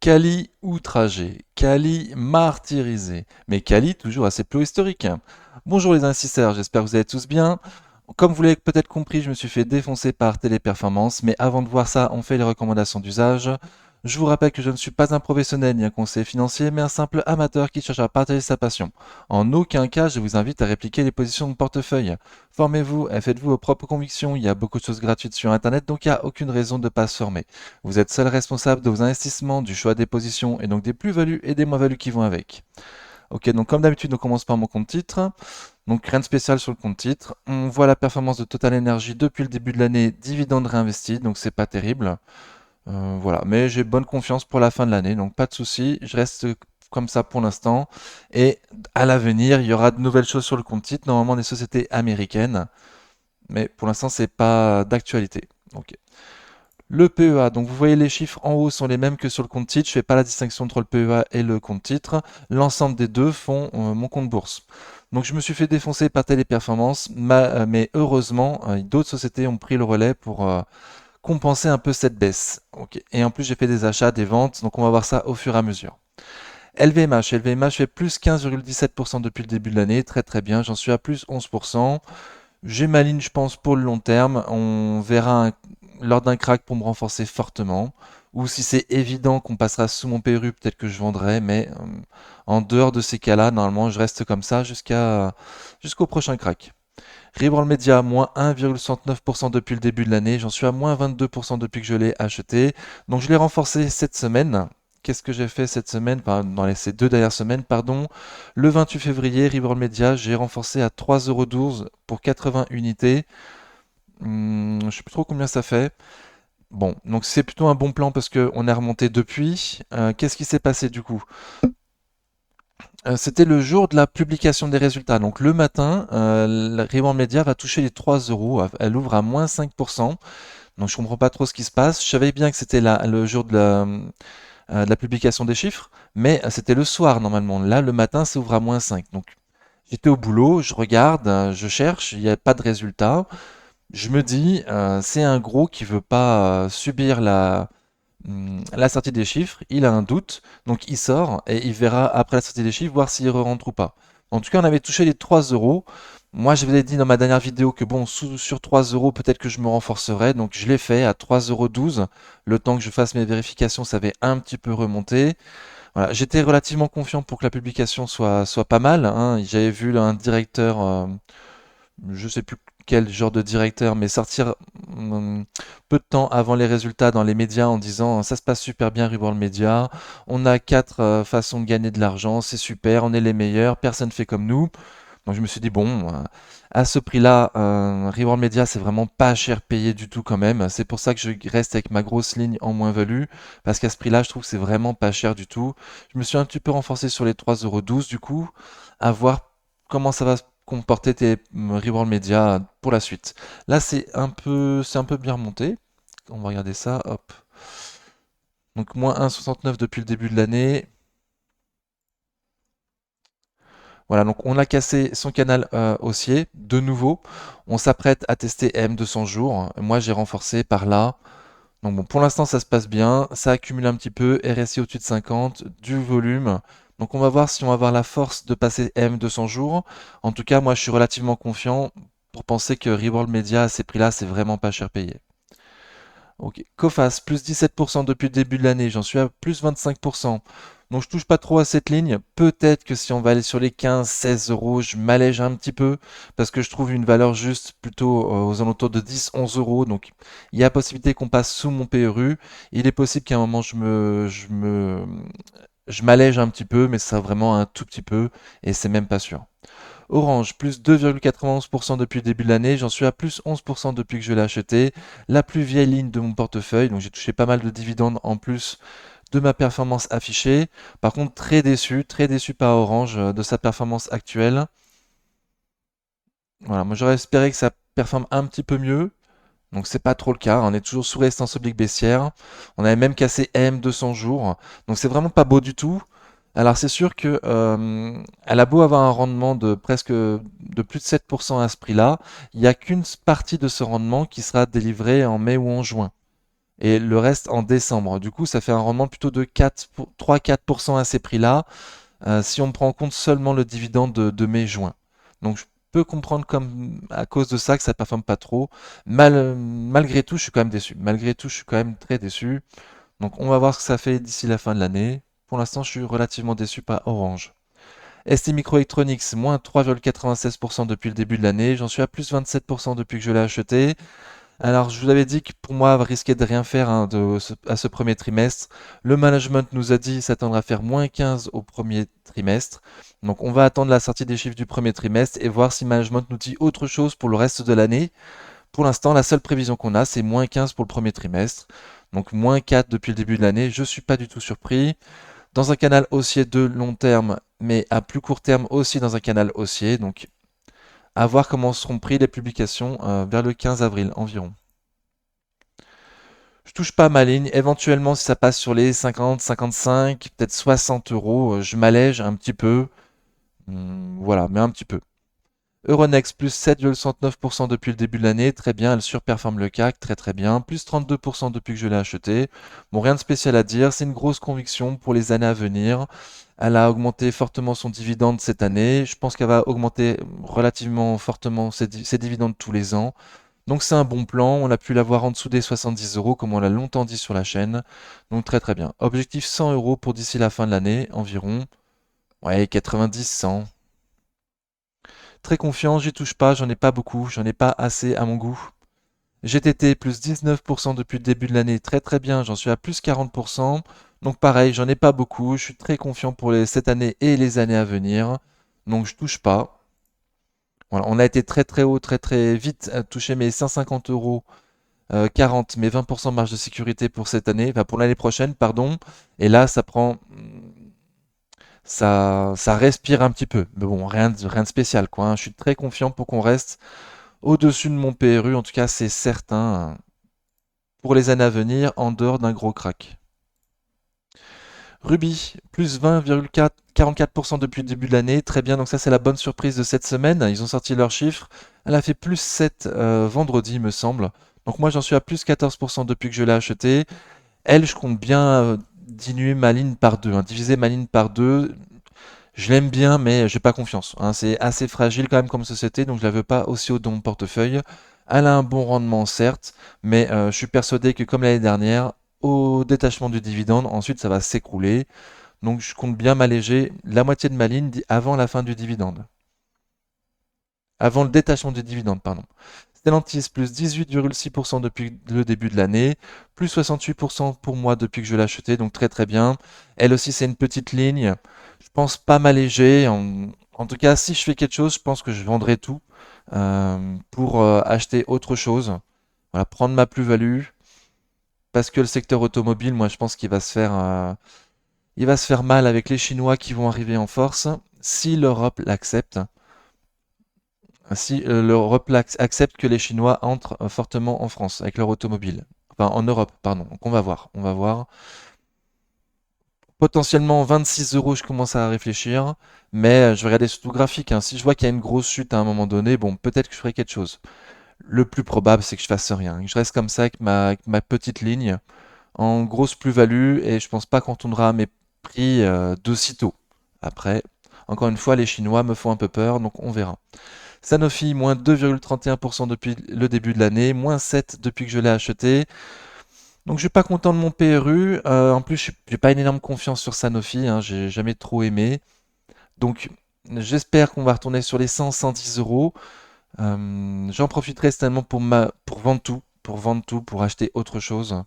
Kali outragé, Kali martyrisé, mais Kali toujours à ses plots historiques. Bonjour les investisseurs, j'espère que vous allez tous bien. Comme vous l'avez peut-être compris, je me suis fait défoncer par Téléperformance, mais avant de voir ça, on fait les recommandations d'usage. Je vous rappelle que je ne suis pas un professionnel ni un conseiller financier, mais un simple amateur qui cherche à partager sa passion. En aucun cas, je vous invite à répliquer les positions de portefeuille. Formez-vous et faites-vous vos propres convictions. Il y a beaucoup de choses gratuites sur Internet, donc il n'y a aucune raison de ne pas se former. Vous êtes seul responsable de vos investissements, du choix des positions et donc des plus-values et des moins-values qui vont avec. Ok, donc comme d'habitude, on commence par mon compte titre. Donc rien de spécial sur le compte titre. On voit la performance de Total Energy depuis le début de l'année, dividende réinvesti, donc c'est pas terrible. Voilà, mais j'ai bonne confiance pour la fin de l'année, donc pas de souci. Je reste comme ça pour l'instant. Et à l'avenir, il y aura de nouvelles choses sur le compte titre, normalement des sociétés américaines, mais pour l'instant c'est pas d'actualité. Ok. Le PEA, donc vous voyez les chiffres en haut sont les mêmes que sur le compte titre. Je fais pas la distinction entre le PEA et le compte titre. L'ensemble des deux font mon compte bourse. Donc je me suis fait défoncer par Téléperformance, mais heureusement, d'autres sociétés ont pris le relais pour compenser un peu cette baisse. Ok. Et en plus, j'ai fait des achats, des ventes, donc on va voir ça au fur et à mesure. LVMH fait plus 15,17% depuis le début de l'année, très très bien, j'en suis à plus 11%. J'ai ma ligne, je pense, pour le long terme. On verra lors d'un crack pour me renforcer fortement. Ou si c'est évident qu'on passera sous mon PRU, peut-être que je vendrai. Mais en dehors de ces cas-là, normalement, je reste comme ça jusqu'au prochain crack. Reborn Media, moins 1,69% depuis le début de l'année. J'en suis à moins 22% depuis que je l'ai acheté. Donc je l'ai renforcé cette semaine. Qu'est-ce que j'ai fait cette semaine, dans ces 2 dernières semaines, pardon. Le 28 février, Reborn Media, j'ai renforcé à 3,12 € pour 80 unités. Je sais plus trop combien ça fait. Bon, donc c'est plutôt un bon plan parce qu'on est remonté depuis. Qu'est-ce qui s'est passé du coup? C'était le jour de la publication des résultats. Donc le matin, la Reborn Media va toucher les 3 euros. Elle ouvre à moins 5%. Donc je comprends pas trop ce qui se passe. Je savais bien que c'était le jour de la publication des chiffres, mais c'était le soir normalement. Là, le matin, ça ouvre à moins 5. Donc j'étais au boulot, je regarde, je cherche, il n'y a pas de résultat. Je me dis, c'est un gros qui veut pas subir la sortie des chiffres, il a un doute, donc il sort et il verra après la sortie des chiffres voir s'il re-rentre ou pas. En tout cas, on avait touché les 3 euros. Moi, je vous ai dit dans ma dernière vidéo que bon, sur 3 euros, peut-être que je me renforcerai. Donc, je l'ai fait à 3,12 €. Le temps que je fasse mes vérifications, ça avait un petit peu remonté. Voilà, j'étais relativement confiant pour que la publication soit pas mal, hein. J'avais vu un directeur, je sais plus quel genre de directeur, mais sortir peu de temps avant les résultats dans les médias en disant ça se passe super bien Reborn Media, on a quatre façons de gagner de l'argent, c'est super, on est les meilleurs, personne fait comme nous. Donc je me suis dit bon, à ce prix-là, Reborn Media c'est vraiment pas cher payé du tout quand même. C'est pour ça que je reste avec ma grosse ligne en moins-value, parce qu'à ce prix-là je trouve que c'est vraiment pas cher du tout. Je me suis un petit peu renforcé sur les 3,12 € du coup, à voir comment ça va se comporter tes Reborn Media pour la suite. Là, c'est un peu bien remonté. On va regarder ça, hop. Donc moins 1,69 depuis le début de l'année. Voilà, donc on a cassé son canal haussier. De nouveau, on s'apprête à tester M200 jours. Moi, j'ai renforcé par là. Donc bon, pour l'instant, ça se passe bien. Ça accumule un petit peu. RSI au-dessus de 50, du volume. Donc on va voir si on va avoir la force de passer M200 jours. En tout cas, moi, je suis relativement confiant pour penser que Reworld Media à ces prix-là, c'est vraiment pas cher payé. Ok. Coface, plus 17% depuis le début de l'année, j'en suis à plus 25%. Donc je touche pas trop à cette ligne. Peut-être que si on va aller sur les 15-16 €, je m'allège un petit peu parce que je trouve une valeur juste plutôt aux alentours de 10-11 €. Donc il y a possibilité qu'on passe sous mon PRU. Il est possible qu'à un moment je m'allège un petit peu, mais ça vraiment un tout petit peu et c'est même pas sûr. Orange, plus 2,91% depuis le début de l'année. J'en suis à plus 11% depuis que je l'ai acheté. La plus vieille ligne de mon portefeuille. Donc j'ai touché pas mal de dividendes en plus de ma performance affichée. Par contre, très déçu par Orange de sa performance actuelle. Voilà, moi j'aurais espéré que ça performe un petit peu mieux. Donc c'est pas trop le cas. On est toujours sous résistance oblique baissière. On avait même cassé M200 jours. Donc c'est vraiment pas beau du tout. Alors c'est sûr que elle a beau avoir un rendement de presque de plus de 7% à ce prix-là, il n'y a qu'une partie de ce rendement qui sera délivrée en mai ou en juin. et le reste en décembre. Du coup, ça fait un rendement plutôt de 3-4% à ces prix-là, si on prend en compte seulement le dividende de mai-juin. Donc je peux comprendre comme à cause de ça que ça ne performe pas trop. Malgré tout, je suis quand même déçu. Malgré tout, je suis quand même très déçu. Donc on va voir ce que ça fait d'ici la fin de l'année. Pour l'instant, je suis relativement déçu par Orange. ST Microelectronics, moins 3,96% depuis le début de l'année. J'en suis à plus 27% depuis que je l'ai acheté. Alors, je vous avais dit que pour moi, risquait de rien faire hein, à ce premier trimestre. Le management nous a dit s'attendre à faire moins 15 au premier trimestre. Donc, on va attendre la sortie des chiffres du premier trimestre et voir si le management nous dit autre chose pour le reste de l'année. Pour l'instant, la seule prévision qu'on a, c'est moins 15 pour le premier trimestre. Donc, moins 4 depuis le début de l'année. Je ne suis pas du tout surpris. Dans un canal haussier de long terme, mais à plus court terme aussi dans un canal haussier. Donc, à voir comment seront prises les publications vers le 15 avril environ. Je touche pas à ma ligne. Éventuellement, si ça passe sur les 50, 55, peut-être 60 euros, je m'allège un petit peu. Voilà, mais un petit peu. Euronext plus 7,69% depuis le début de l'année. Très bien, elle surperforme le CAC. Très très bien. Plus 32% depuis que je l'ai acheté. Bon, rien de spécial à dire. C'est une grosse conviction pour les années à venir. Elle a augmenté fortement son dividende cette année. Je pense qu'elle va augmenter relativement fortement ses dividendes tous les ans. Donc c'est un bon plan, on a pu l'avoir en dessous des 70 euros comme on l'a longtemps dit sur la chaîne. Donc très très bien. Objectif 100 euros pour d'ici la fin de l'année environ. Ouais, 90, 100. Très confiant, j'y touche pas, j'en ai pas beaucoup, j'en ai pas assez à mon goût. GTT plus 19% depuis le début de l'année, très très bien, j'en suis à plus 40%. Donc pareil, j'en ai pas beaucoup, je suis très confiant pour cette année et les années à venir. Donc je touche pas. Voilà, on a été très très haut, très très vite à toucher mes 150 euros 40, mais 20% de marge de sécurité pour cette année, enfin pour l'année prochaine, pardon. Et là, ça respire un petit peu. Mais bon, rien de spécial, quoi, hein. Je suis très confiant pour qu'on reste au-dessus de mon PRU. En tout cas, c'est certain pour les années à venir, en dehors d'un gros crack. Ruby, plus 20,44% depuis le début de l'année. Très bien, donc ça c'est la bonne surprise de cette semaine. Ils ont sorti leurs chiffres. Elle a fait plus 7 vendredi, me semble. Donc moi j'en suis à plus 14% depuis que je l'ai acheté. Elle, je compte bien diminuer ma ligne par deux, hein, diviser ma ligne par deux. Je l'aime bien, mais j'ai pas confiance, hein. C'est assez fragile quand même comme société, donc je la veux pas aussi haut dans mon portefeuille. Elle a un bon rendement, certes, mais je suis persuadé que comme l'année dernière, au détachement du dividende, ensuite ça va s'écrouler. Donc je compte bien m'alléger la moitié de ma ligne avant la fin du dividende. Avant le détachement du dividende, pardon. Stellantis, plus 18,6% depuis le début de l'année, plus 68% pour moi depuis que je l'ai acheté, donc très très bien. Elle aussi, c'est une petite ligne. Je pense pas m'alléger. En tout cas, si je fais quelque chose, je pense que je vendrai tout pour acheter autre chose. Voilà, prendre ma plus-value. Parce que le secteur automobile, moi, je pense qu'il va se faire, il va se faire mal avec les Chinois qui vont arriver en force. Si l'Europe l'accepte, si l'Europe accepte que les Chinois entrent fortement en France avec leur automobile. Enfin, en Europe, pardon. Donc on va voir. On va voir. Potentiellement 26 euros, je commence à réfléchir. Mais je vais regarder surtout le graphique, hein. Si je vois qu'il y a une grosse chute à un moment donné, bon, peut-être que je ferai quelque chose. Le plus probable, c'est que je fasse rien. Que je reste comme ça avec ma petite ligne en grosse plus-value et je pense pas qu'on tournera à mes prix de sitôt. Après, encore une fois, les Chinois me font un peu peur, donc on verra. Sanofi, moins 2,31% depuis le début de l'année, moins 7 depuis que je l'ai acheté. Donc je suis pas content de mon PRU. En plus, je n'ai pas une énorme confiance sur Sanofi, hein, j'ai jamais trop aimé. Donc j'espère qu'on va retourner sur les 100-110 euros. J'en profiterai certainement pour vendre tout, pour acheter autre chose.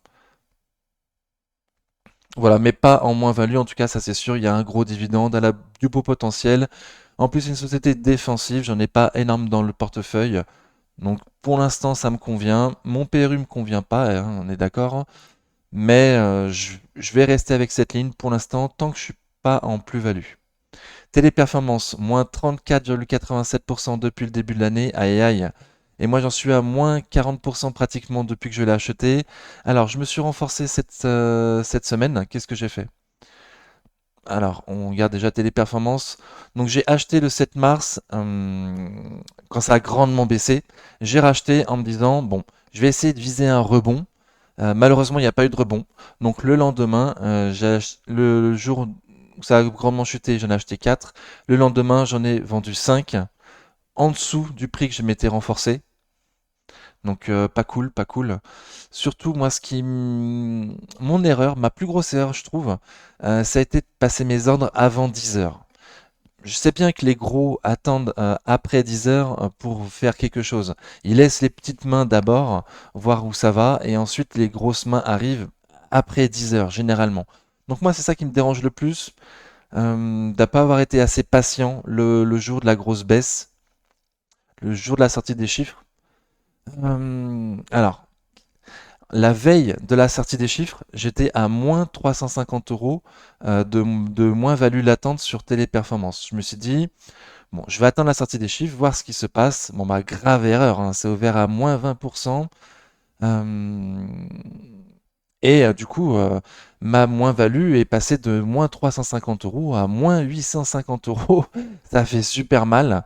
Voilà, mais pas en moins-value, en tout cas, ça c'est sûr, il y a un gros dividende, elle a du beau potentiel. En plus, c'est une société défensive, j'en ai pas énorme dans le portefeuille. Donc pour l'instant, ça me convient. Mon PRU me convient pas, hein, on est d'accord. Mais je vais rester avec cette ligne pour l'instant tant que je suis pas en plus-value. Téléperformance, moins 34,87% depuis le début de l'année. Aïe aïe. Et moi j'en suis à moins 40% pratiquement depuis que je l'ai acheté. Alors je me suis renforcé cette semaine. Qu'est-ce que j'ai fait? Alors on regarde déjà Téléperformance. Donc j'ai acheté le 7 mars quand ça a grandement baissé. J'ai racheté en me disant, bon, je vais essayer de viser un rebond. Malheureusement, il n'y a pas eu de rebond. Donc le lendemain, le jour où ça a grandement chuté, j'en ai acheté 4. Le lendemain, j'en ai vendu 5 en dessous du prix que je m'étais renforcé. Donc pas cool, pas cool. Surtout moi, mon erreur, ma plus grosse erreur, je trouve, ça a été de passer mes ordres avant 10 heures. Je sais bien que les gros attendent après 10 heures pour faire quelque chose. Ils laissent les petites mains d'abord, voir où ça va, et ensuite les grosses mains arrivent après 10 heures, généralement. Donc moi, c'est ça qui me dérange le plus, de pas avoir été assez patient le jour de la grosse baisse, le jour de la sortie des chiffres. Alors, la veille de la sortie des chiffres, j'étais à moins 350 euros de moins-value latente sur Téléperformance. Je me suis dit, bon, je vais attendre la sortie des chiffres, voir ce qui se passe. Bon, ma grave erreur, hein, c'est ouvert à moins 20%. euh, du coup, ma moins-value est passée de moins 350 euros à moins 850 euros. Ça fait super mal.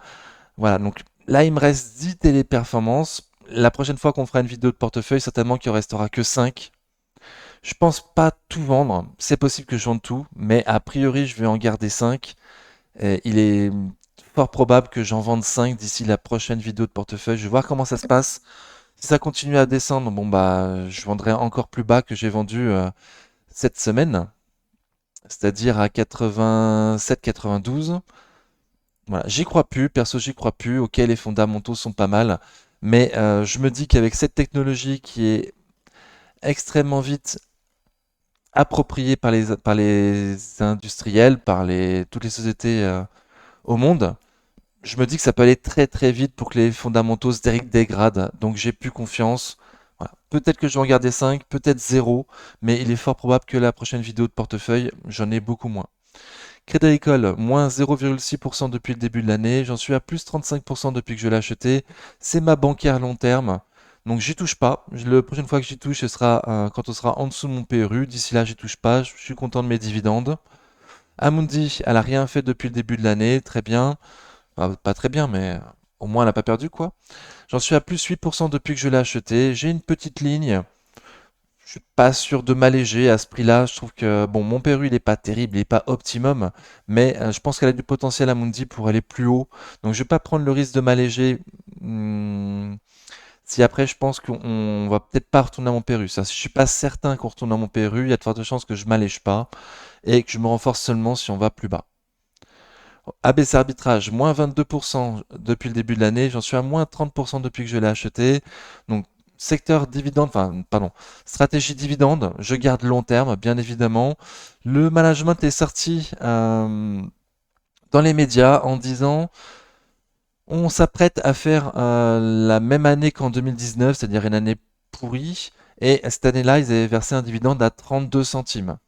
Voilà, donc là, il me reste 10 téléperformances. La prochaine fois qu'on fera une vidéo de portefeuille, certainement qu'il en restera que 5. Je pense pas tout vendre. C'est possible que je vende tout, mais a priori, je vais en garder 5. Et il est fort probable que j'en vende 5 d'ici la prochaine vidéo de portefeuille. Je vais voir comment ça se passe. Si ça continue à descendre, bon bah je vendrai encore plus bas que j'ai vendu cette semaine, c'est-à-dire à 87-92. Voilà, j'y crois plus, perso j'y crois plus. Ok, les fondamentaux sont pas mal, mais je me dis qu'avec cette technologie qui est extrêmement vite appropriée par les industriels, toutes les sociétés au monde, je me dis que ça peut aller très très vite pour que les fondamentaux se dégradent. Donc j'ai plus confiance. Voilà. Peut-être que je vais en garder 5, peut-être zéro, mais il est fort probable que la prochaine vidéo de portefeuille, j'en ai beaucoup moins. Crédit Agricole, moins 0,6% depuis le début de l'année. J'en suis à plus 35% depuis que je l'ai acheté. C'est ma bancaire long terme. Donc j'y touche pas. La prochaine fois que j'y touche, ce sera quand on sera en dessous de mon PRU. D'ici là, j'y touche pas. Je suis content de mes dividendes. Amundi, elle a rien fait depuis le début de l'année. Très bien. Enfin, pas très bien, mais au moins elle n'a pas perdu quoi. J'en suis à plus 8% depuis que je l'ai acheté. J'ai une petite ligne. Je suis pas sûr de m'alléger à ce prix-là. Je trouve que bon, mon Pérou il est pas terrible, il est pas optimum, mais je pense qu'elle a du potentiel à Mundi pour aller plus haut. Donc je vais pas prendre le risque de m'alléger. Si après je pense qu'on va peut-être pas retourner à mon Pérou. Ça, si je suis pas certain qu'on retourne à mon Pérou, il y a de fortes chances que je m'allège pas et que je me renforce seulement si on va plus bas. ABC Arbitrage, moins 22% depuis le début de l'année. J'en suis à moins 30% depuis que je l'ai acheté. Donc, secteur dividende, enfin, pardon, stratégie dividende, je garde long terme, bien évidemment. Le management est sorti dans les médias en disant on s'apprête à faire la même année qu'en 2019, c'est-à-dire une année pourrie. Et cette année-là, ils avaient versé un dividende à 32 centimes.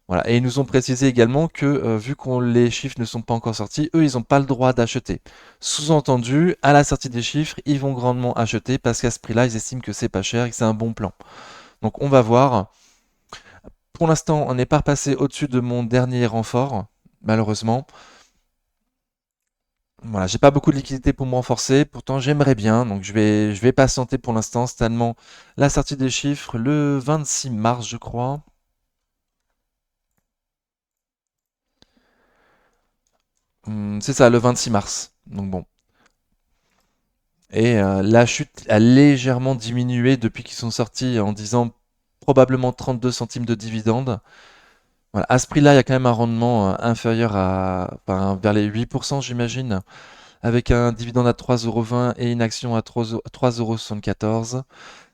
Voilà. Et ils nous ont précisé également que, vu que les chiffres ne sont pas encore sortis, eux, ils n'ont pas le droit d'acheter. Sous-entendu, à la sortie des chiffres, ils vont grandement acheter parce qu'à ce prix-là, ils estiment que c'est pas cher et que c'est un bon plan. Donc on va voir. Pour l'instant, on n'est pas repassé au-dessus de mon dernier renfort, malheureusement. Voilà, j'ai pas beaucoup de liquidité pour me renforcer, pourtant j'aimerais bien, donc je vais patienter pour l'instant, c'est tellement la sortie des chiffres le 26 mars, je crois. C'est ça, le 26 mars. Donc bon. Et la chute a légèrement diminué depuis qu'ils sont sortis en disant probablement 32 centimes de dividendes. Voilà, à ce prix-là, il y a quand même un rendement inférieur à, enfin, vers les 8%, j'imagine, avec un dividende à 3,20 € et une action à 3,74 €.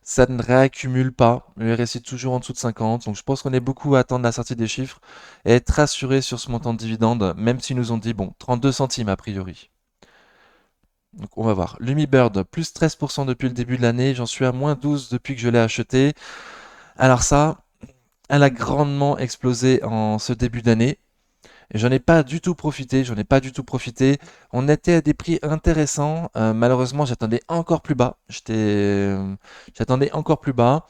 Ça ne réaccumule pas. Le RSI est toujours en dessous de 50. Donc je pense qu'on est beaucoup à attendre la sortie des chiffres et être rassuré sur ce montant de dividende, même s'ils nous ont dit, bon, 32 centimes a priori. Donc on va voir. Lumibird, plus 13% depuis le début de l'année. J'en suis à moins 12 depuis que je l'ai acheté. Alors ça, elle a grandement explosé en ce début d'année. Et j'en ai pas du tout profité, j'en ai pas du tout profité. On était à des prix intéressants. Malheureusement, j'attendais encore plus bas. J'attendais encore plus bas.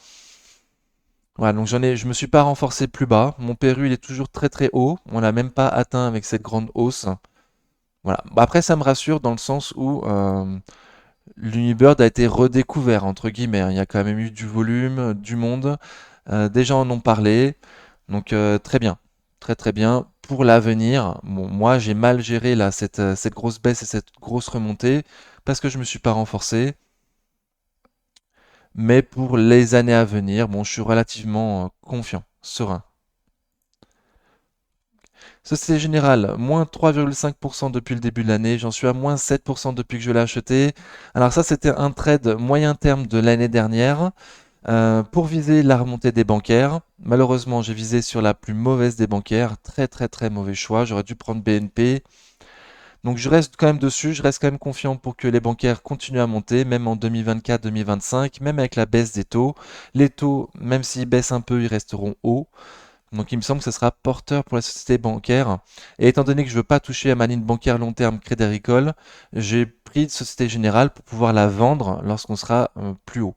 Voilà, donc je me suis pas renforcé plus bas. Mon PRU, il est toujours très très haut. On l'a même pas atteint avec cette grande hausse. Voilà. Bah, après, ça me rassure dans le sens où l'Unibird a été redécouvert, entre guillemets, hein. Il y a quand même eu du volume, du monde. Des gens en ont parlé, donc très bien, très très bien. Pour l'avenir, bon, moi j'ai mal géré là cette grosse baisse et cette grosse remontée parce que je me suis pas renforcé. Mais pour les années à venir, bon, je suis relativement confiant, serein. Société Générale, moins 3,5% depuis le début de l'année. J'en suis à moins 7% depuis que je l'ai acheté. Alors ça, c'était un trade moyen terme de l'année dernière pour viser la remontée des bancaires. Malheureusement, j'ai visé sur la plus mauvaise des bancaires. Très très très mauvais choix. J'aurais dû prendre BNP. Donc je reste quand même dessus. Je reste quand même confiant pour que les bancaires continuent à monter, même en 2024-2025, même avec la baisse des taux. Les taux, même s'ils baissent un peu, ils resteront hauts. Donc il me semble que ce sera porteur pour la société bancaire. Et étant donné que je ne veux pas toucher à ma ligne bancaire long terme Crédit Agricole, j'ai pris de Société Générale pour pouvoir la vendre lorsqu'on sera plus haut.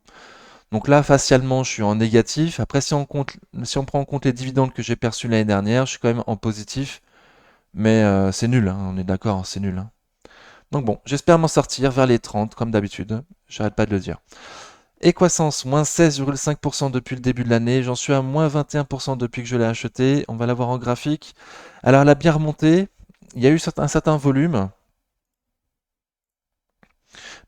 Donc là, facialement, je suis en négatif. Après, si on prend en compte les dividendes que j'ai perçus l'année dernière, je suis quand même en positif. Mais c'est nul, hein, on est d'accord, hein, c'est nul, hein. Donc bon, j'espère m'en sortir vers les 30, comme d'habitude. J'arrête pas de le dire. Equasens, moins 16,5% depuis le début de l'année. J'en suis à moins 21% depuis que je l'ai acheté. On va l'avoir en graphique. Alors, elle a bien remonté. Il y a eu un certain volume,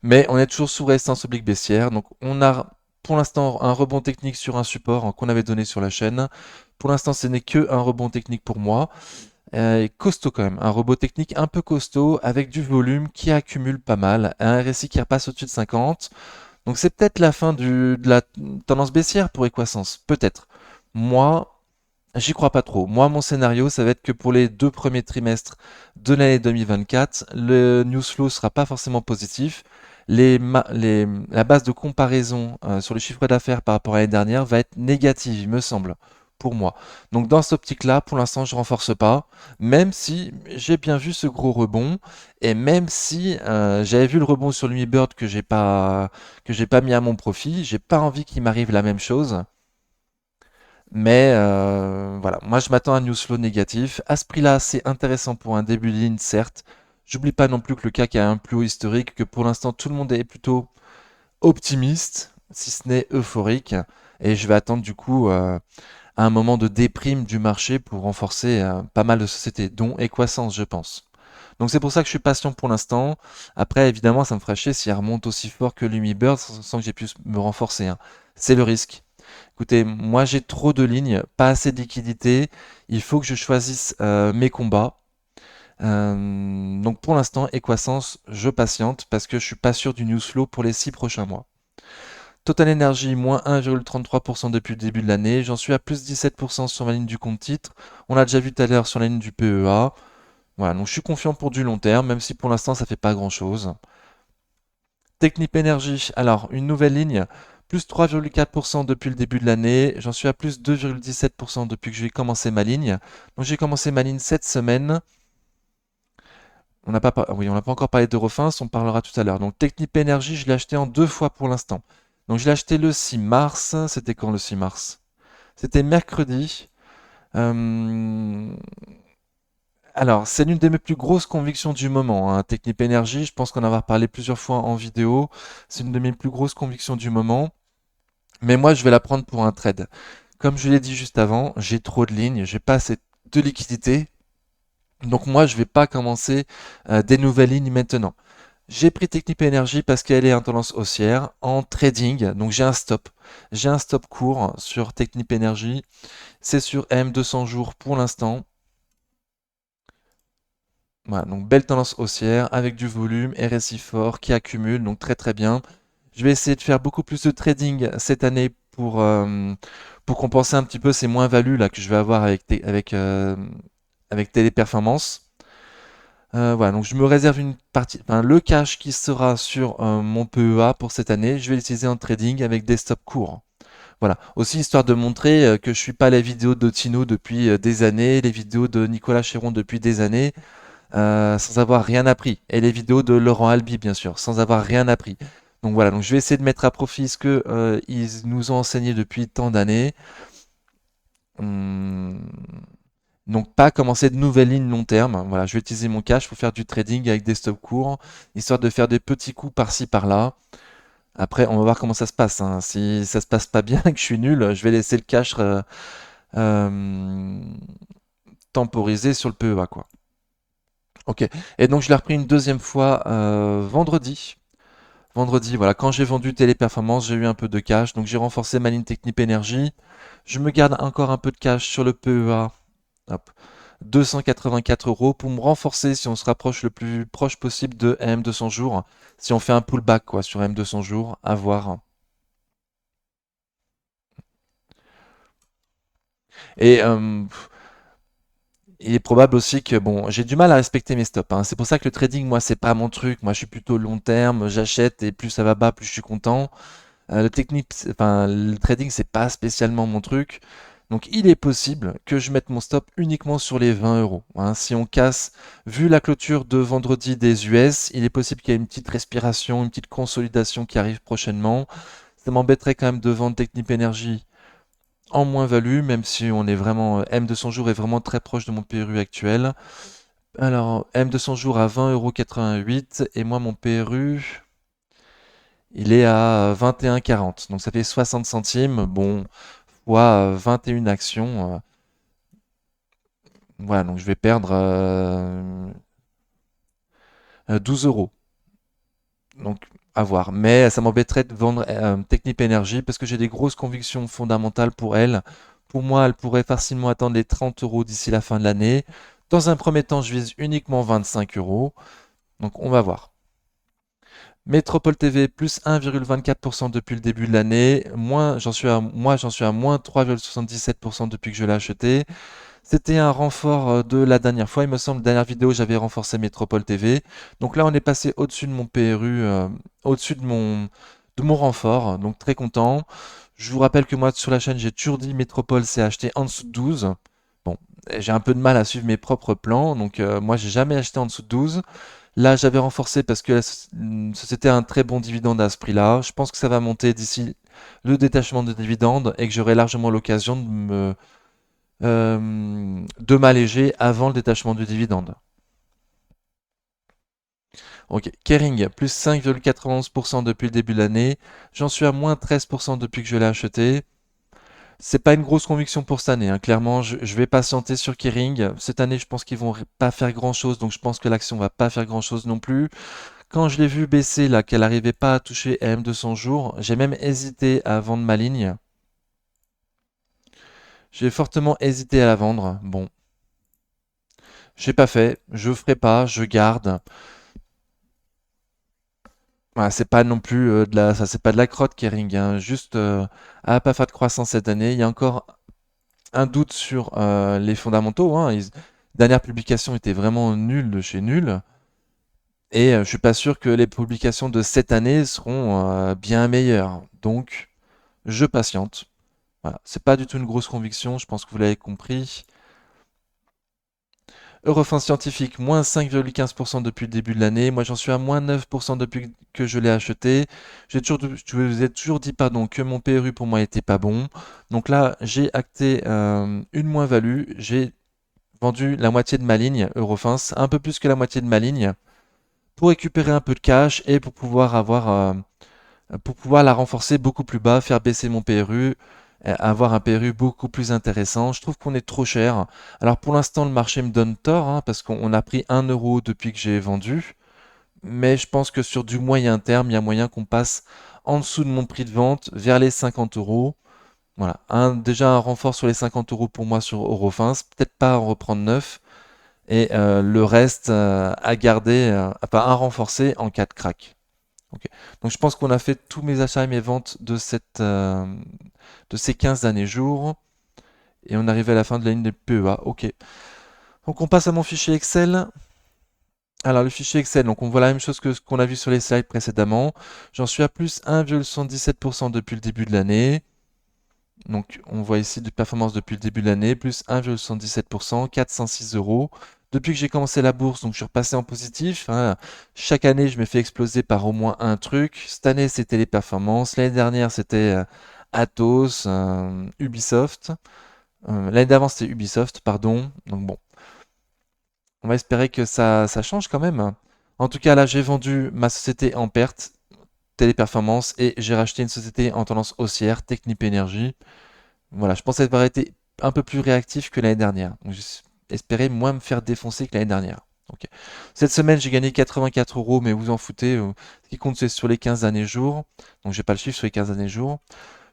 mais on est toujours sous résistance oblique baissière. Donc, on a pour l'instant un rebond technique sur un support qu'on avait donné sur la chaîne. Pour l'instant, ce n'est que un rebond technique pour moi. Costaud quand même, un rebond technique un peu costaud avec du volume qui accumule pas mal. Un RSI qui repasse au-dessus de 50. Donc c'est peut-être la fin de la tendance baissière pour Equasens, peut-être. Moi, j'y crois pas trop. Moi, mon scénario, ça va être que pour les 2 premiers trimestres de l'année 2024, le news flow sera pas forcément positif. La base de comparaison sur le chiffre d'affaires par rapport à l'année dernière va être négative, il me semble, pour moi. Donc dans cette optique-là, pour l'instant, je renforce pas, même si j'ai bien vu ce gros rebond et même si j'avais vu le rebond sur l'Umibird que j'ai pas mis à mon profit, j'ai pas envie qu'il m'arrive la même chose. Mais voilà, moi je m'attends à un news flow négatif. À ce prix-là, c'est intéressant pour un début de ligne, certes. J'oublie pas non plus que le CAC a un plus haut historique, que pour l'instant tout le monde est plutôt optimiste, si ce n'est euphorique. Et je vais attendre du coup à un moment de déprime du marché pour renforcer pas mal de sociétés, dont Equasens, je pense. Donc c'est pour ça que je suis patient pour l'instant. Après, évidemment, ça me ferait chier si elle remonte aussi fort que l'Umibird sans que j'ai pu me renforcer, hein. C'est le risque. Écoutez, moi j'ai trop de lignes, pas assez de liquidité. Il faut que je choisisse mes combats. Donc pour l'instant, Equasens, je patiente parce que je suis pas sûr du news flow pour les 6 prochains mois. Total Energy, moins 1,33% depuis le début de l'année. J'en suis à plus 17% sur ma ligne du compte titre. On l'a déjà vu tout à l'heure sur la ligne du PEA. Voilà, donc je suis confiant pour du long terme, même si pour l'instant ça fait pas grand-chose. Technip Energy, alors une nouvelle ligne, plus 3,4% depuis le début de l'année. J'en suis à plus 2,17% depuis que j'ai commencé ma ligne. Donc j'ai commencé ma ligne cette semaine. Oui, on n'a pas encore parlé d'Eurofins, on parlera tout à l'heure. Donc Technip Energy, je l'ai acheté en 2 fois pour l'instant. Donc je l'ai acheté le 6 mars. C'était quand le 6 mars? C'était mercredi. Euh, Alors, c'est l'une de mes plus grosses convictions du moment, hein, Technip Energy. Je pense qu'on en a parlé plusieurs fois en vidéo. C'est une de mes plus grosses convictions du moment. Mais moi, je vais la prendre pour un trade. Comme je l'ai dit juste avant, j'ai trop de lignes, j'ai pas assez de liquidité. Donc moi, je vais pas commencer des nouvelles lignes maintenant. J'ai pris Technip Energy parce qu'elle est en tendance haussière en trading. Donc j'ai un stop. J'ai un stop court sur Technip Energy. C'est sur M200 jours pour l'instant. Voilà, donc belle tendance haussière avec du volume, RSI fort qui accumule, donc très très bien. Je vais essayer de faire beaucoup plus de trading cette année pour compenser un petit peu ces moins-values là que je vais avoir avec Téléperformance. Voilà, donc je me réserve une partie, enfin, le cash qui sera sur mon PEA pour cette année, je vais l'utiliser en trading avec des stops courts. Voilà, aussi histoire de montrer que je suis pas les vidéos de Tino depuis des années, les vidéos de Nicolas Chéron depuis des années sans avoir rien appris. Et les vidéos de Laurent Albi, bien sûr, sans avoir rien appris. Donc voilà, donc je vais essayer de mettre à profit ce que ils nous ont enseigné depuis tant d'années. Hum, donc pas commencer de nouvelles lignes long terme. Voilà, je vais utiliser mon cash pour faire du trading avec des stops courts, histoire de faire des petits coups par-ci par-là. Après, on va voir comment ça se passe, hein. Si ça se passe pas bien et que je suis nul, je vais laisser le cash euh, temporisé sur le PEA, quoi. Ok. Et donc, je l'ai repris une deuxième fois vendredi. Vendredi, voilà, quand j'ai vendu Téléperformance, j'ai eu un peu de cash, donc j'ai renforcé ma ligne Technip Énergie. Je me garde encore un peu de cash sur le PEA. Hop. 284 euros pour me renforcer si on se rapproche le plus proche possible de M200 jours. Si on fait un pullback quoi, sur M200 jours, à voir. Et il est probable aussi que bon, j'ai du mal à respecter mes stops, hein. C'est pour ça que le trading, moi, c'est pas mon truc. Moi, je suis plutôt long terme. J'achète et plus ça va bas, plus je suis content. Le trading, c'est pas spécialement mon truc. Donc, il est possible que je mette mon stop uniquement sur les 20 euros, hein. Si on casse, vu la clôture de vendredi des US, il est possible qu'il y ait une petite respiration, une petite consolidation qui arrive prochainement. Ça m'embêterait quand même de vendre Technip Energy en moins-value, même si on est vraiment, M200 jours est vraiment très proche de mon PRU actuel. Alors, M200 jours à 20,88 € et moi, mon PRU, il est à 21,40. Donc ça fait 60 centimes. Bon, fois 21 actions. Voilà, donc je vais perdre 12 euros. Donc à voir. Mais ça m'embêterait de vendre Technip Energy parce que j'ai des grosses convictions fondamentales pour elle. Pour moi, elle pourrait facilement atteindre les 30 euros d'ici la fin de l'année. Dans un premier temps, je vise uniquement 25 euros. Donc on va voir. Métropole TV plus 1,24% depuis le début de l'année. J'en suis à moins 3,77% depuis que je l'ai acheté. C'était un renfort de la dernière fois. Il me semble, la dernière vidéo, j'avais renforcé Métropole TV. Donc là, on est passé au-dessus de mon PRU, au-dessus de mon renfort. Donc très content. Je vous rappelle que moi, sur la chaîne, j'ai toujours dit Métropole, c'est acheté en dessous de 12. Bon, j'ai un peu de mal à suivre mes propres plans. Donc moi, j'ai jamais acheté en dessous de 12. Là, j'avais renforcé parce que la société a un très bon dividende à ce prix-là. Je pense que ça va monter d'ici le détachement de dividendes et que j'aurai largement l'occasion de m'alléger avant le détachement du dividende. Ok, Kering, plus 5,91% depuis le début de l'année. J'en suis à moins 13% depuis que je l'ai acheté. C'est pas une grosse conviction pour cette année, hein. Clairement, je vais patienter sur Kering. Cette année, je pense qu'ils vont pas faire grand-chose, donc je pense que l'action va pas faire grand-chose non plus. Quand je l'ai vu baisser, là, qu'elle n'arrivait pas à toucher M200 jours, j'ai même hésité à vendre ma ligne. J'ai fortement hésité à la vendre. Bon, j'ai pas fait, je ferai pas, je garde. Voilà, c'est pas non plus ça c'est pas de la crotte Kering, hein. Juste, elle a pas fait de croissance cette année. Il y a encore un doute sur les fondamentaux, hein. Dernière publication était vraiment nulle de chez nul. Et je suis pas sûr que les publications de cette année seront bien meilleures. Donc, je patiente. Voilà, c'est pas du tout une grosse conviction, je pense que vous l'avez compris. Eurofins Scientifique, moins 5,15% depuis le début de l'année. Moi, j'en suis à moins 9% depuis que je l'ai acheté. Je vous ai toujours dit pardon, que mon PRU pour moi était pas bon. Donc là, j'ai acté une moins-value. J'ai vendu la moitié de ma ligne Eurofins, un peu plus que la moitié de ma ligne, pour récupérer un peu de cash et pour pouvoir la renforcer beaucoup plus bas, faire baisser mon PRU, avoir un PRU beaucoup plus intéressant. Je trouve qu'on est trop cher. Alors pour l'instant, le marché me donne tort, hein, parce qu'on a pris 1 € depuis que j'ai vendu. Mais je pense que sur du moyen terme, il y a moyen qu'on passe en dessous de mon prix de vente vers les 50 euros. Voilà, déjà un renfort sur les 50 euros pour moi sur Eurofins, peut-être pas en reprendre neuf, et le reste à garder, enfin à renforcer en cas de crack. Ok. Donc je pense qu'on a fait tous mes achats et mes ventes de ces 15 derniers jours. Et on arrive à la fin de la ligne des PEA. Ok. Donc on passe à mon fichier Excel. Alors le fichier Excel, donc on voit la même chose que ce qu'on a vu sur les slides précédemment. J'en suis à plus 1,77% depuis le début de l'année. Donc on voit ici de performance depuis le début de l'année, plus 1,77%, 406 euros. Depuis que j'ai commencé la bourse, donc je suis repassé en positif, hein. Chaque année, je me fais exploser par au moins un truc. Cette année, c'était les performances. L'année dernière, c'était Atos, Ubisoft. L'année d'avant, c'était Ubisoft, pardon. Donc bon, on va espérer que ça change quand même. En tout cas, là, j'ai vendu ma société en perte. Téléperformance et j'ai racheté une société en tendance haussière, Technip Energy. Voilà, je pensais avoir été un peu plus réactif que l'année dernière. Donc j'espérais moins me faire défoncer que l'année dernière. Ok. Cette semaine, j'ai gagné 84 euros, mais vous en foutez. Ce qui compte, c'est sur les 15 derniers jours. Donc j'ai pas le chiffre sur les 15 derniers jours.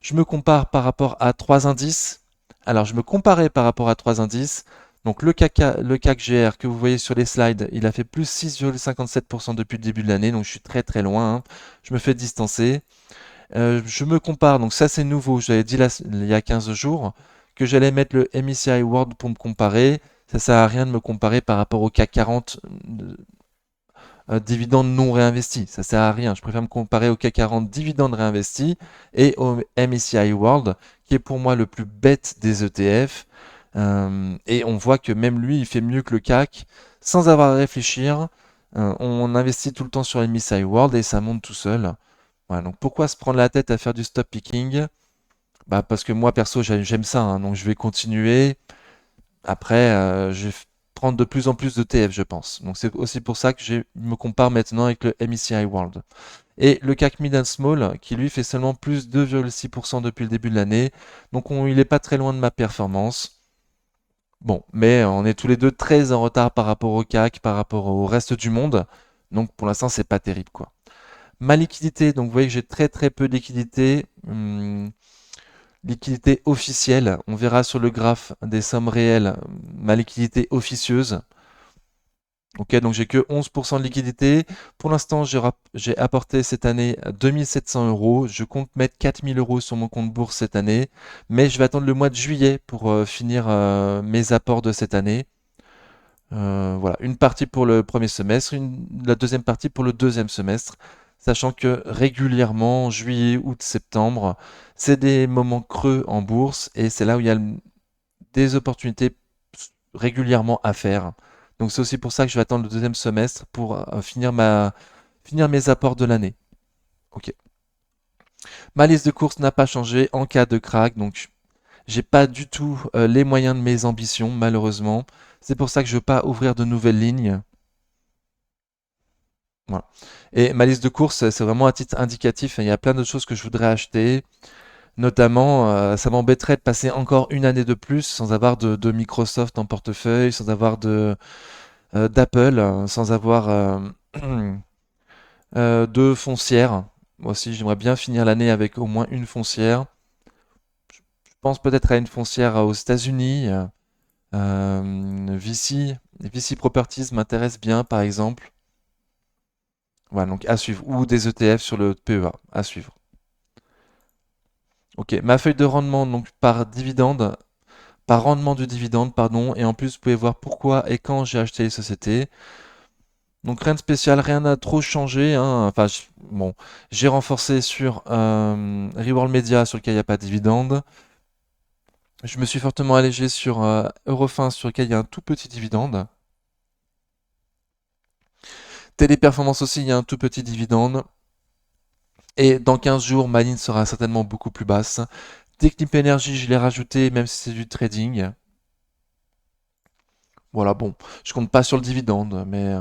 Je me compare par rapport à trois indices. Alors, je me comparais par rapport à trois indices. Donc, le CAC GR que vous voyez sur les slides, il a fait plus 6,57% depuis le début de l'année. Donc, je suis très très loin, hein. Je me fais distancer. Je me compare. Donc, ça, c'est nouveau. J'avais dit là, il y a 15 jours que j'allais mettre le MSCI World pour me comparer. Ça sert à rien de me comparer par rapport au CAC 40 dividendes non réinvestis. Ça sert à rien. Je préfère me comparer au CAC 40 dividendes réinvestis et au MSCI World, qui est pour moi le plus bête des ETF. Et on voit que même lui, il fait mieux que le CAC sans avoir à réfléchir. On investit tout le temps sur MSCI World et ça monte tout seul. Voilà, donc pourquoi se prendre la tête à faire du stop picking? Bah parce que moi perso j'aime ça, hein, donc je vais continuer. Après, je vais prendre de plus en plus de TF, je pense. Donc c'est aussi pour ça que je me compare maintenant avec le MSCI World. Et le CAC Mid and Small, qui lui fait seulement plus 2,6% depuis le début de l'année. Donc il n'est pas très loin de ma performance. Bon, mais on est tous les deux très en retard par rapport au CAC, par rapport au reste du monde. Donc pour l'instant, c'est pas terrible, quoi. Ma liquidité, donc vous voyez que j'ai très très peu de liquidité. Liquidité officielle, on verra sur le graphe des sommes réelles ma liquidité officieuse. Ok, donc j'ai que 11% de liquidité. Pour l'instant, j'ai apporté cette année 2700 euros. Je compte mettre 4000 euros sur mon compte bourse cette année, mais je vais attendre le mois de juillet pour finir mes apports de cette année. Voilà, une partie pour le premier semestre, la deuxième partie pour le deuxième semestre, sachant que régulièrement, juillet, août, septembre, c'est des moments creux en bourse et c'est là où il y a des opportunités régulièrement à faire. Donc c'est aussi pour ça que je vais attendre le deuxième semestre pour finir mes apports de l'année. Ok. Ma liste de courses n'a pas changé en cas de crack, donc j'ai pas du tout les moyens de mes ambitions, malheureusement. C'est pour ça que je veux pas ouvrir de nouvelles lignes. Voilà. Et ma liste de courses, c'est vraiment à titre indicatif. Il y a plein de choses que je voudrais acheter. Notamment, ça m'embêterait de passer encore une année de plus sans avoir de Microsoft en portefeuille, sans avoir d'Apple, sans avoir de foncière. Moi aussi, j'aimerais bien finir l'année avec au moins une foncière. Je pense peut-être à une foncière aux États-Unis. VC Properties m'intéresse bien, par exemple. Voilà, donc à suivre. Ou des ETF sur le PEA, à suivre. Ok, ma feuille de rendement, donc par rendement du dividende, pardon. Et en plus, vous pouvez voir pourquoi et quand j'ai acheté les sociétés. Donc rien de spécial, rien n'a trop changé, hein. Enfin, bon, j'ai renforcé sur Reworld Media sur lequel il n'y a pas de dividende. Je me suis fortement allégé sur Eurofins sur lequel il y a un tout petit dividende. Téléperformance aussi, il y a un tout petit dividende. Et dans 15 jours, ma ligne sera certainement beaucoup plus basse. Technip Energy, je l'ai rajouté, même si c'est du trading. Voilà, bon, je compte pas sur le dividende, mais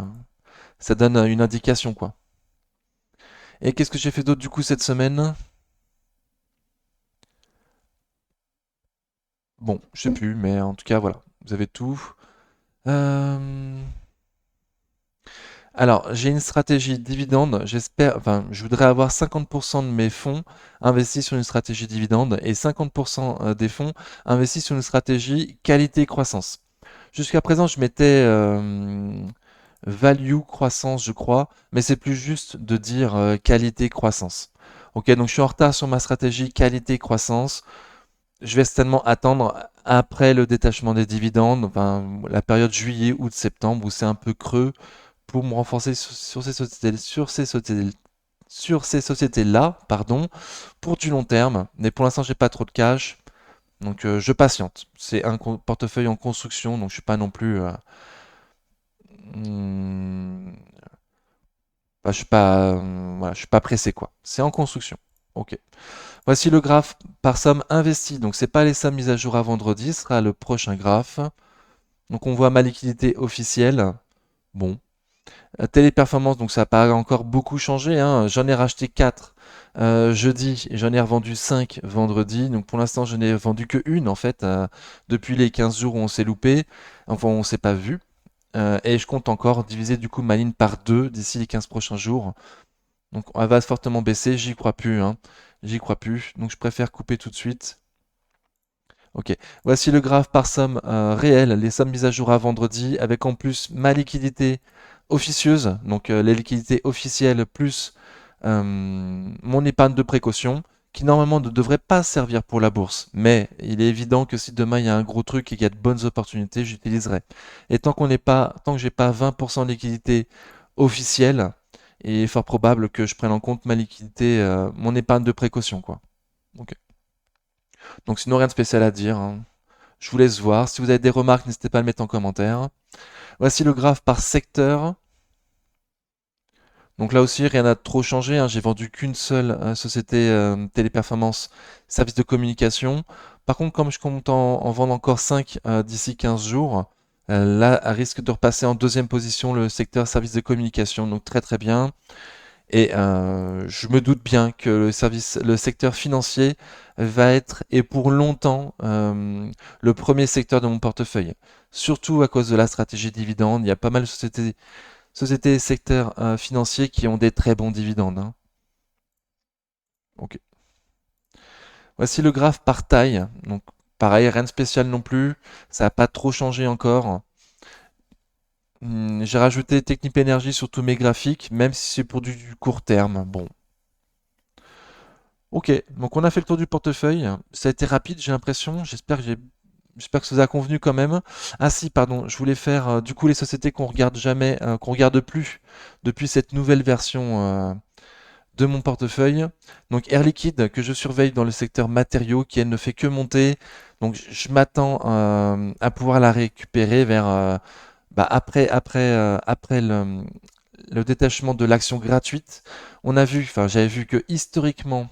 ça donne une indication, quoi. Et qu'est-ce que j'ai fait d'autre du coup cette semaine? Bon, je sais plus, mais en tout cas, voilà, vous avez tout. Euh, Alors, j'ai une stratégie dividende. J'espère, enfin, je voudrais avoir 50% de mes fonds investis sur une stratégie dividende et 50% des fonds investis sur une stratégie qualité-croissance. Jusqu'à présent, je mettais value croissance, je crois, mais c'est plus juste de dire qualité croissance. Ok, donc je suis en retard sur ma stratégie qualité croissance. Je vais certainement attendre après le détachement des dividendes, enfin la période juillet, août, septembre où c'est un peu creux pour me renforcer sur ces sociétés, sur ces sociétés-là, pardon, pour du long terme. Mais pour l'instant, j'ai pas trop de cash, donc je patiente. C'est un portefeuille en construction, donc je suis pas non plus hmm, bah, je suis pas, voilà, je suis pas pressé quoi. C'est en construction. Ok. Voici le graphe par somme investie. Donc c'est pas les sommes mises à jour à vendredi, ce sera le prochain graphe. Donc on voit ma liquidité officielle. Bon. Téléperformance, donc ça n'a pas encore beaucoup changé, hein. J'en ai racheté 4 jeudi et j'en ai revendu 5 vendredi. Donc pour l'instant, je n'ai vendu que une en fait depuis les 15 jours où on s'est loupé. Enfin, on s'est pas vu. Et je compte encore diviser du coup ma ligne par 2 d'ici les 15 prochains jours. Donc elle va fortement baisser, j'y crois plus, hein. J'y crois plus. Donc je préfère couper tout de suite. Ok, voici le graphe par somme réelle, les sommes mises à jour à vendredi, avec en plus ma liquidité officieuse, donc les liquidités officielles plus mon épargne de précaution, qui normalement ne devrait pas servir pour la bourse. Mais il est évident que si demain il y a un gros truc et qu'il y a de bonnes opportunités, j'utiliserai. Et tant que j'ai pas 20% de liquidité officielle, il est fort probable que je prenne en compte ma liquidité, mon épargne de précaution, quoi. Ok. Donc sinon rien de spécial à dire, hein. Je vous laisse voir. Si vous avez des remarques, n'hésitez pas à le mettre en commentaire. Voici le graphe par secteur. Donc là aussi, rien n'a trop changé, hein. J'ai vendu qu'une seule société téléperformance, service de communication. Par contre, comme je compte en vendre encore 5 d'ici 15 jours, là, à risque de repasser en deuxième position le secteur service de communication. Donc très très bien. Et je me doute bien que le secteur financier va être, et pour longtemps, le premier secteur de mon portefeuille. Surtout à cause de la stratégie dividende. Il y a pas mal de sociétés et secteurs financiers qui ont des très bons dividendes, hein. Ok. Voici le graphe par taille. Donc, pareil, rien de spécial non plus. Ça n'a pas trop changé encore. J'ai rajouté Technip Energy sur tous mes graphiques, même si c'est pour du court terme. Bon, ok, donc on a fait le tour du portefeuille. Ça a été rapide, j'ai l'impression. J'espère que ça vous a convenu quand même. Ah si, pardon, je voulais faire du coup les sociétés qu'on regarde jamais, qu'on regarde plus depuis cette nouvelle version de mon portefeuille. Donc Air Liquide que je surveille dans le secteur matériaux, qui elle ne fait que monter. Donc je m'attends à pouvoir la récupérer vers après le détachement de l'action gratuite. J'avais vu que historiquement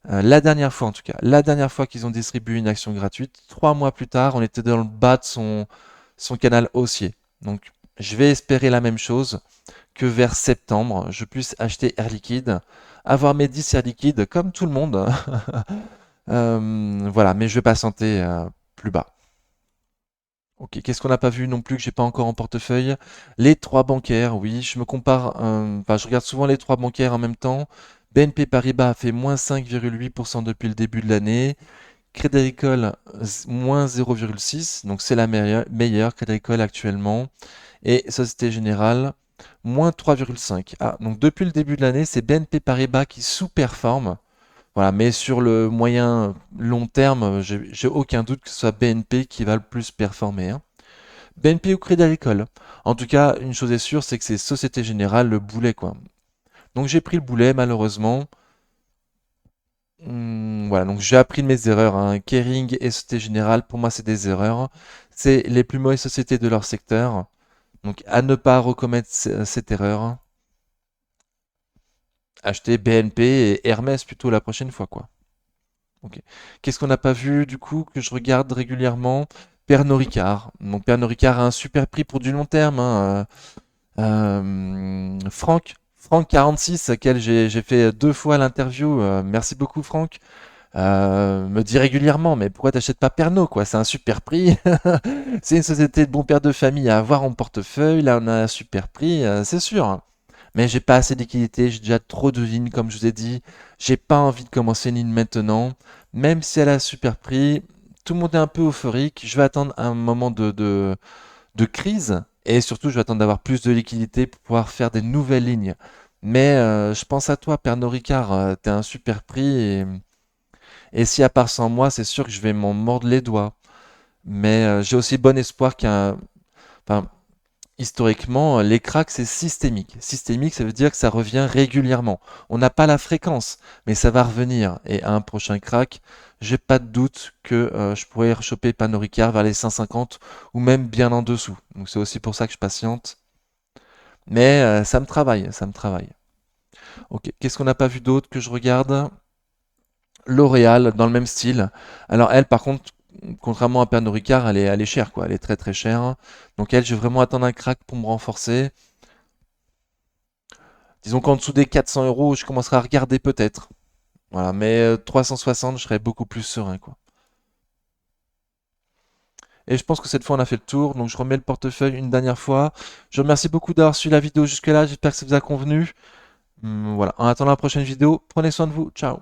la dernière fois, en tout cas, la dernière fois qu'ils ont distribué une action gratuite, 3 mois plus tard, on était dans le bas de son canal haussier. Donc, je vais espérer la même chose, que vers septembre, je puisse acheter Air Liquide, avoir mes 10 Air Liquide, comme tout le monde. Voilà, mais je vais patienter plus bas. Ok, qu'est-ce qu'on n'a pas vu non plus que j'ai pas encore en portefeuille? Les trois bancaires, oui, je regarde souvent les trois bancaires en même temps. BNP Paribas a fait moins 5,8% depuis le début de l'année. Crédit Agricole, moins 0,6, donc c'est la meilleure Crédit Agricole actuellement. Et Société Générale, moins 3,5. Ah, donc depuis le début de l'année, c'est BNP Paribas qui sous-performe. Voilà, mais sur le moyen long terme, j'ai aucun doute que ce soit BNP qui va le plus performer, hein. BNP ou Crédit Agricole. En tout cas, une chose est sûre, c'est que c'est Société Générale le boulet, quoi. Donc j'ai pris le boulet, malheureusement. Voilà, donc j'ai appris de mes erreurs, hein. Kering et Société Générale, pour moi, c'est des erreurs. C'est les plus mauvaises sociétés de leur secteur. Donc à ne pas recommettre cette erreur. Acheter BNP et Hermès plutôt la prochaine fois, quoi. Ok. Qu'est-ce qu'on n'a pas vu du coup que je regarde régulièrement? Pernod Ricard. Donc Pernod Ricard a un super prix pour du long terme, hein. Franck 46, auquel j'ai fait 2 fois l'interview. Merci beaucoup Franck. Me dit régulièrement, mais pourquoi t'achètes pas Pernod, quoi? C'est un super prix. C'est une société de bon père de famille à avoir en portefeuille. Là, on a un super prix, c'est sûr, hein. Mais j'ai pas assez de liquidité, j'ai déjà trop de lignes, comme je vous ai dit. J'ai pas envie de commencer une ligne maintenant. Même si elle a un super prix, tout le monde est un peu euphorique. Je vais attendre un moment de crise et surtout, je vais attendre d'avoir plus de liquidité pour pouvoir faire des nouvelles lignes. Mais je pense à toi, Pernod Ricard, t'es un super prix et si à part sans moi, c'est sûr que je vais m'en mordre les doigts. Mais j'ai aussi bon espoir enfin, historiquement, les cracks, c'est systémique. Systémique, ça veut dire que ça revient régulièrement. On n'a pas la fréquence, mais ça va revenir. Et à un prochain crack, j'ai pas de doute que je pourrais rechoper Pernod Ricard vers les 150 ou même bien en dessous. Donc c'est aussi pour ça que je patiente. Mais ça me travaille, ça me travaille. Ok, qu'est-ce qu'on n'a pas vu d'autre que je regarde? L'Oréal, dans le même style. Alors elle, par contre, contrairement à Pernod Ricard, elle est chère, quoi. Elle est très très chère. Donc elle, je vais vraiment attendre un crack pour me renforcer. Disons qu'en dessous des 400 euros, je commencerai à regarder peut-être. Voilà, mais 360, je serais beaucoup plus serein, quoi. Et je pense que cette fois, on a fait le tour. Donc, je remets le portefeuille une dernière fois. Je vous remercie beaucoup d'avoir suivi la vidéo jusque-là. J'espère que ça vous a convenu. Voilà. En attendant la prochaine vidéo, prenez soin de vous. Ciao.